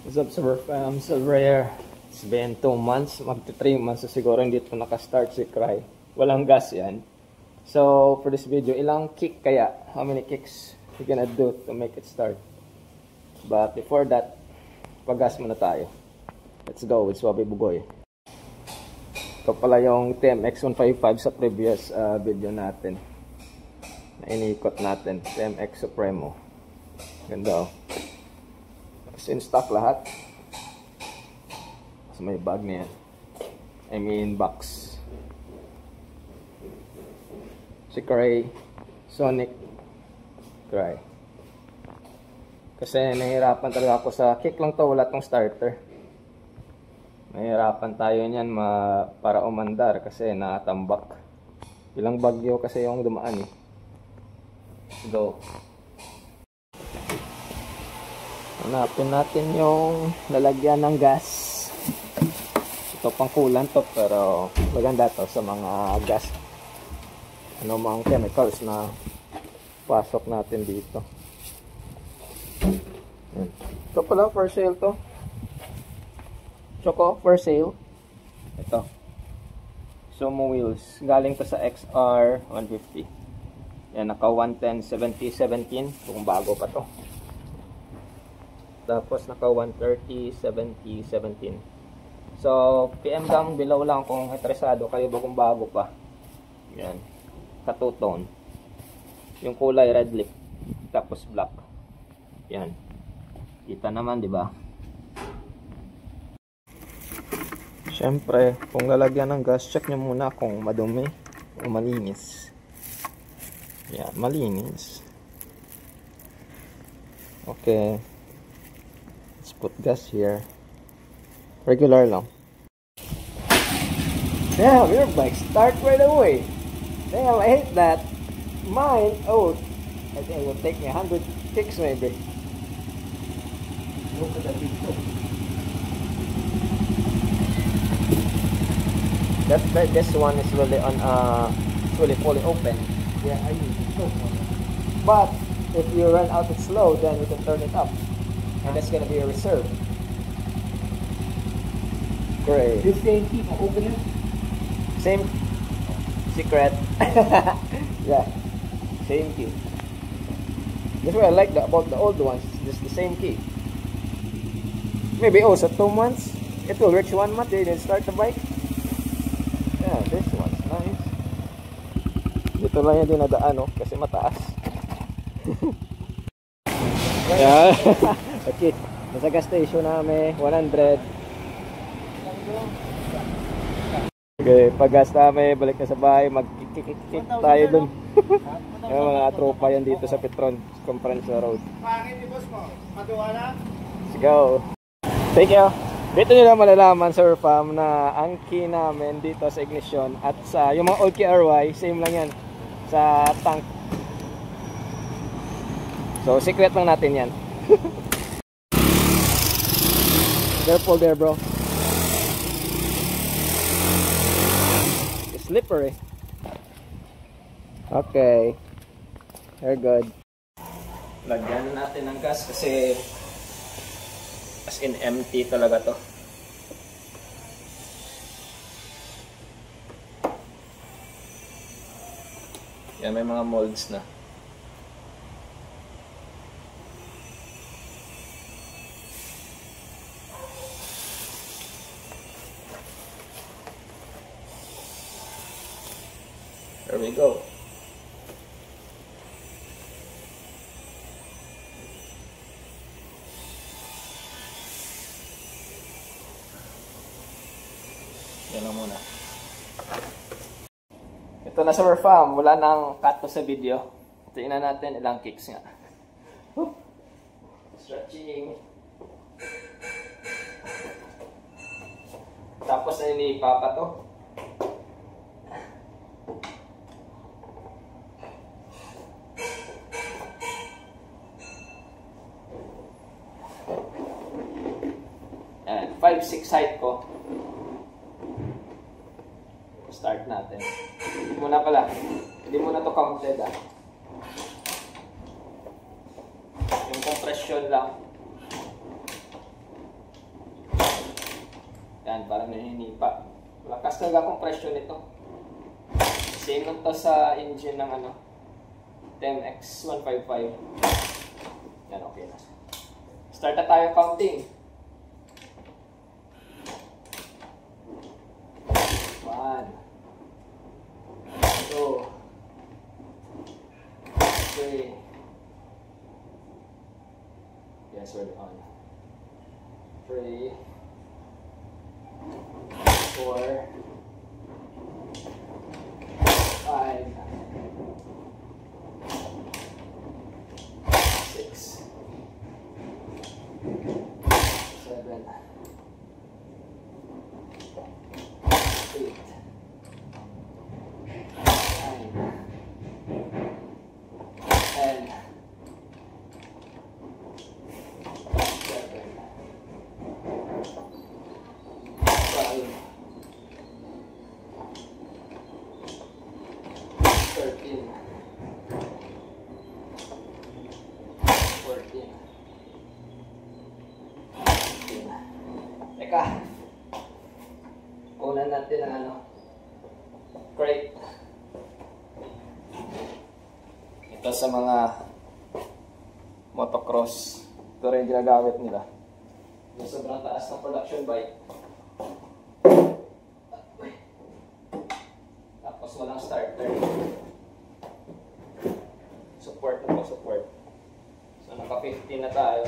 What's up, Silver Fam? Silver here. It's been 2 months, magti 3 months so siguro hindi ito nakastart si Cry. Walang gas yan. So, for this video, ilang kick kaya? How many kicks you gonna do to make it start? But before that, pag-gas muna tayo. Let's go with Swabe Bugoy. Ito pala yung TMX155 sa previous video natin. Na inikot natin. TMX Supremo. Ganda oh. In stock lahat. So may bag na yan. I mean box. Si Cray, Sonic, Cry. Kasi nahihirapan talaga ako sa kick lang to, wala tong starter. Nahihirapan tayo niyan para umandar kasi nakatambak. Ilang bagyo kasi yung dumaan eh. Let's go. Hanapin natin yung lalagyan ng gas. Ito pang coolant to pero maganda to sa mga gas. Ano mga chemicals na pasok natin dito. Ito pala for sale to. Choco for sale. Ito. Sumo wheels. Galing to sa XR 150. Yan naka 110 70-17 kung bago pa to. Tapos naka 130, 70, 17. So, PM down below lang kung interesado kayo ba kung bago pa. Yan. Sa two-tone. Yung kulay red lip. Tapos black. Yan. Kita naman, di ba? Siyempre, kung lalagyan ng gas, check nyo muna kung madumi o malinis. Yan, malinis. Okay. Let's put gas here. Regular lang. Damn, your bike start right away. Damn, I hate that. Mine, oh, I think it will take me 100 kicks maybe. Look at that big toe. This one is really on it's really fully open. Yeah, I use it so far. But if you run out it slow, then you can turn it up. And that's gonna be a reserve. Great. This same key for opening? Same secret. Yeah. Same key. That's what I like about the old ones. It's just the same key. Maybe also 2 months. It will reach 1 month. They didn't start the bike. Yeah, this one's nice. Dito lang yung dinadaan, no? Kasi mataas. Yeah. Okay, nasa gas station namin, 100. Okay, pag gas namin, balik na sa bahay, mag-kick tayo dun. Yung mga tropa yan dito sa Petron Conference Road. Let's go. Thank you. Dito nyo na malalaman, Sir Fam, na ang key namin dito sa ignition at sa yung mga old KRY, same lang yan sa tank. So, secret lang natin yan. Careful there, bro. It's slippery. Okay. Very good. Lagyan natin ng gas kasi as in empty talaga to. Yan, may mga molds na. There we go. Yan lang muna. Ito na, Sir Fam. Wala nang cut to sa video. Tingnan natin ilang kicks nga. Stretching. Tapos na ni Papa to. Ayan, 5-6 height ko. Start natin. Hindi muna pala. Hindi muna to counted ah. Yung compression lang. Yan, parang naninipa. Malakas talaga compression nito. Same lang to sa engine ng ano, TMX155. Yan, okay na. Start na tayo counting. 1, 2, 3. Yes, we're on. 3, 4, 5, 6, 7, 8, 9, 10, 13, 14, 15. Teka, kunan natin ang ano, crate. Ito sa mga motocross. Ito rin ginagamit nila. Yung sobrang taas ng production bike. Tapos walang starter. Support na po, support. So naka 15 na tayo.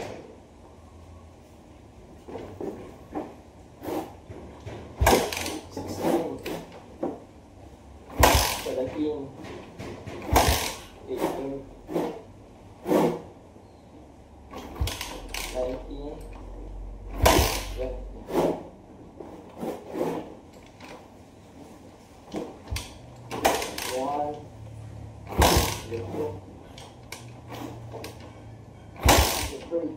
16, 17, 18, 19, 20. One, two, 3,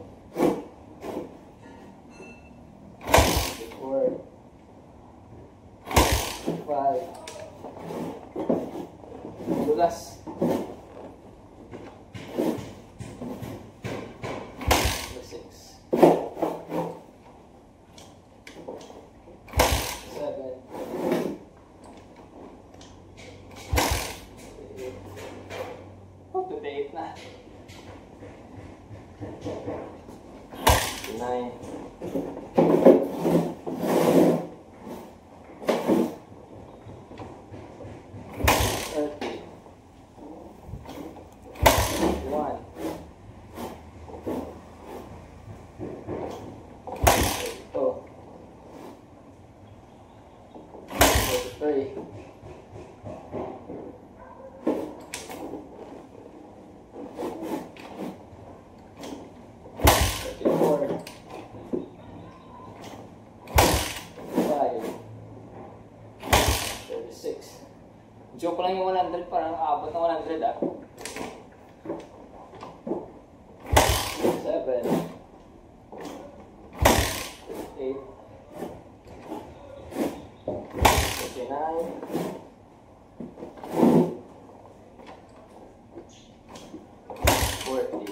4, 5. Dulas. 6, 7, 8. Oh, 28 na. 9, 30, 1, 2, 3, 34, 5, 36. Joke lang yung 100, parang abot ng 100 ah. 7, 8, 39, 40,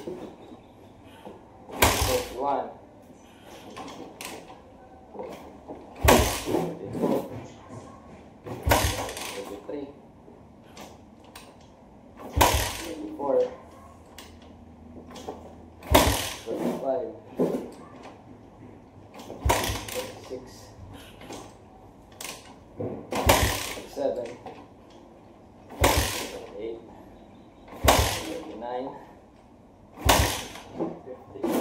41, 42, 43, 44, 45, 46, 47, 48, 49, 50.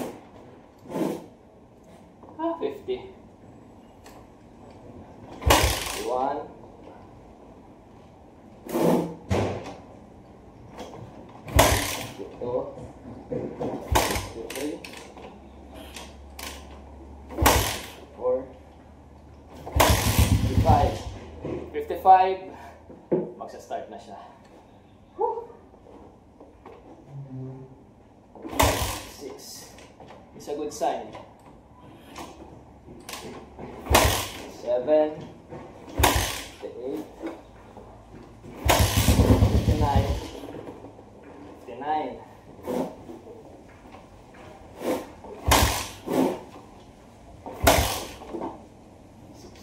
50. 1, 2, 3, 4, 55. 55. Magsa-start na siya. 6. It's a good sign. 7, 8, 59, 59, 60,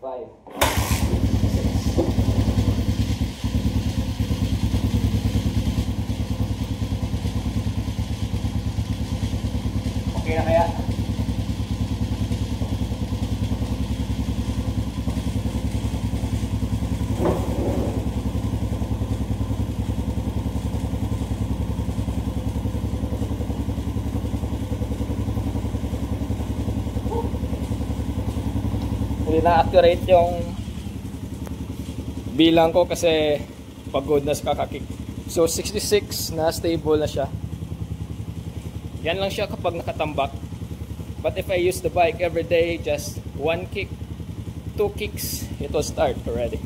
5, 6. Okay na kaya? Hindi na accurate yung bilang ko kasi pagod na sa kakakik. So 66 na stable na siya. Yan lang siya kapag nakatambak. But if I use the bike every day, just 1 kick, 2 kicks, it will start already.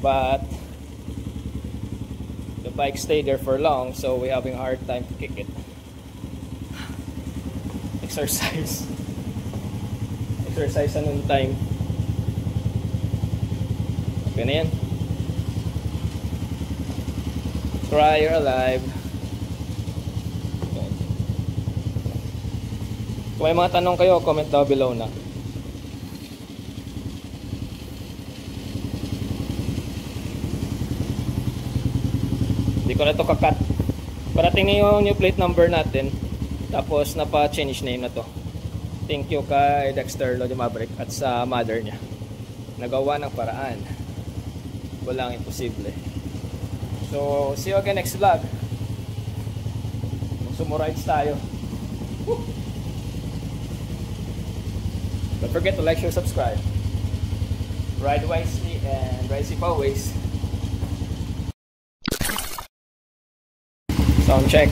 But the bike stayed there for long, so we're having a hard time to kick it. Exercise. Exercise anong time. Okay na yan. Try, you're alive. Okay. Kung may mga tanong kayo, comment down below na. Hindi ko na ito kakat. Parating na yung new plate number natin. Tapos napa-change name na to. Thank you kay Dexter Lodi Maverick at sa mother niya. Nagawa ng paraan. Walang imposible. So, see you again next vlog. Sumurides tayo. Woo! Don't forget to like, share, subscribe. Ride wisely and ride safe always. Sound check.